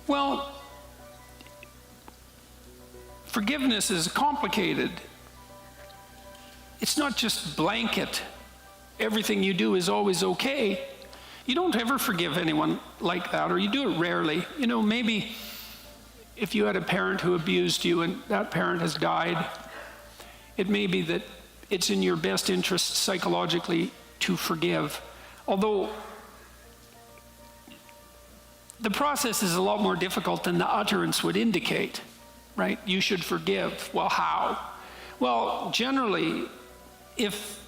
Well, forgiveness is complicated. It's not just blanket. Everything you do is always okay. You don't ever forgive anyone like that, or you do it rarely. You know, maybe if you had a parent who abused you and that parent has died, it may be that it's in your best interest psychologically to forgive. Although the process is a lot more difficult than the utterance would indicate, right? You should forgive. Well, how? Well, generally, if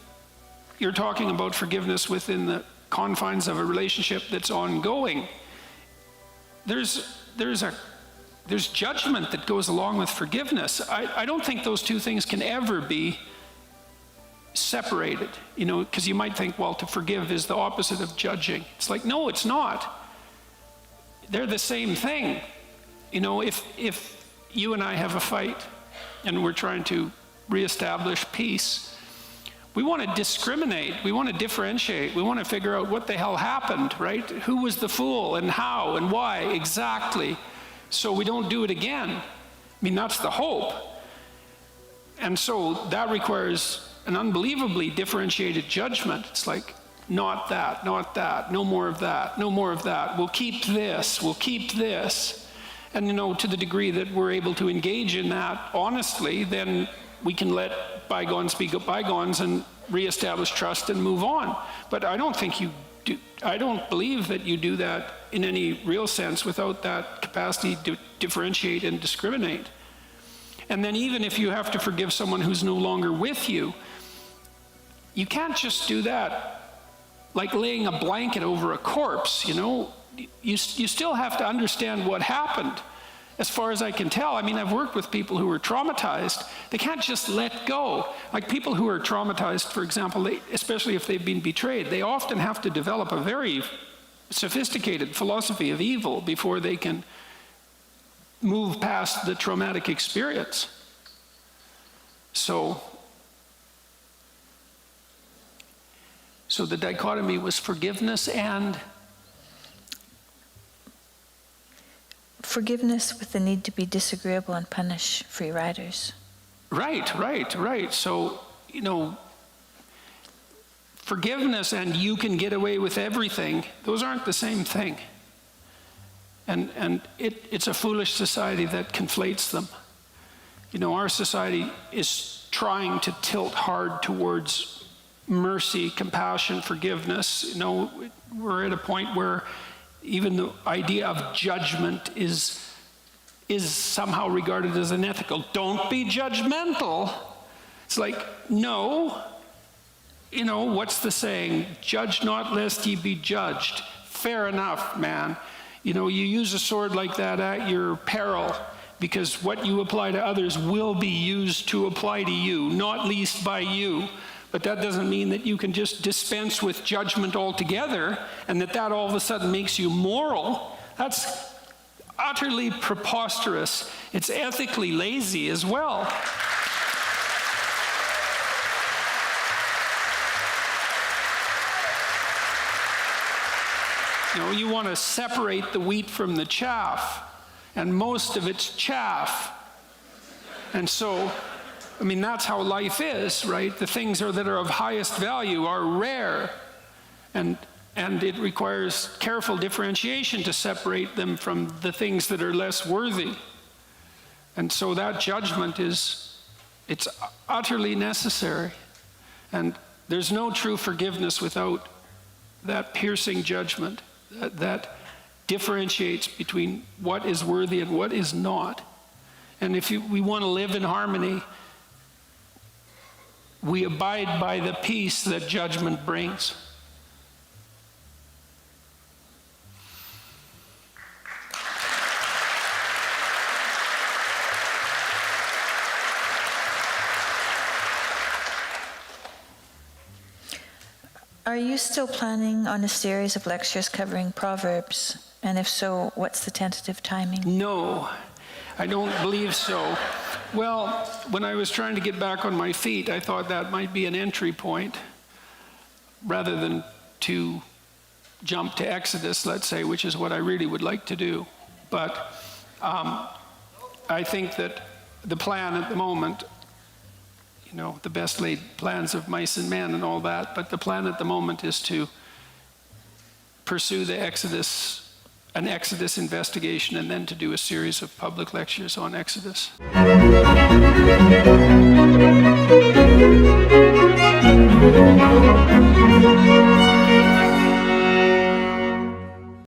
you're talking about forgiveness within the confines of a relationship that's ongoing, there's judgment that goes along with forgiveness. I don't think those two things can ever be separated, you know, because you might think, well, to forgive is the opposite of judging. It's like, no, it's not. They're the same thing. You know, if you and I have a fight and we're trying to reestablish peace, we want to discriminate, we want to differentiate, we want to figure out what the hell happened, right? Who was the fool and how and why exactly, so we don't do it again. I mean, that's the hope. And so that requires an unbelievably differentiated judgment. It's like, not that, no more of that, no more of that. We'll keep this, we'll keep this. And you know, to the degree that we're able to engage in that honestly, then we can let bygones be bygones and reestablish trust and move on. But I don't think you do, I don't believe that you do that in any real sense without that capacity to differentiate and discriminate. And then even if you have to forgive someone who's no longer with you, you can't just do that like laying a blanket over a corpse, you know. You still have to understand what happened. As far as I can tell, I mean, I've worked with people who were traumatized. They can't just let go. Like people who are traumatized, for example, especially if they've been betrayed, they often have to develop a very sophisticated philosophy of evil before they can move past the traumatic experience. So the dichotomy was forgiveness and? Forgiveness with the need to be disagreeable and punish free riders. Right. So, you know, forgiveness and you can get away with everything, those aren't the same thing. And it's a foolish society that conflates them. You know, our society is trying to tilt hard towards mercy, compassion, forgiveness. You know, we're at a point where even the idea of judgment is somehow regarded as unethical. Don't be judgmental. It's like, no. You know, what's the saying? Judge not lest ye be judged. Fair enough, man. You know, you use a sword like that at your peril, because what you apply to others will be used to apply to you, not least by you. But that doesn't mean that you can just dispense with judgment altogether and that all of a sudden makes you moral. That's utterly preposterous. It's ethically lazy as well. You know, you want to separate the wheat from the chaff, and most of it's chaff. And so, I mean, that's how life is, right? The things that are of highest value are rare, and it requires careful differentiation to separate them from the things that are less worthy. And so that judgment it's utterly necessary. And there's no true forgiveness without that piercing judgment that differentiates between what is worthy and what is not. And if we want to live in harmony, we abide by the peace that judgment brings. Are you still planning on a series of lectures covering Proverbs? And if so, what's the tentative timing? No, I don't believe so. Well, when I was trying to get back on my feet, I thought that might be an entry point rather than to jump to Exodus, let's say, which is what I really would like to do. But I think that the plan at the moment, you know, the best laid plans of mice and men and all that, but the plan at the moment is to pursue the an Exodus investigation, and then to do a series of public lectures on Exodus.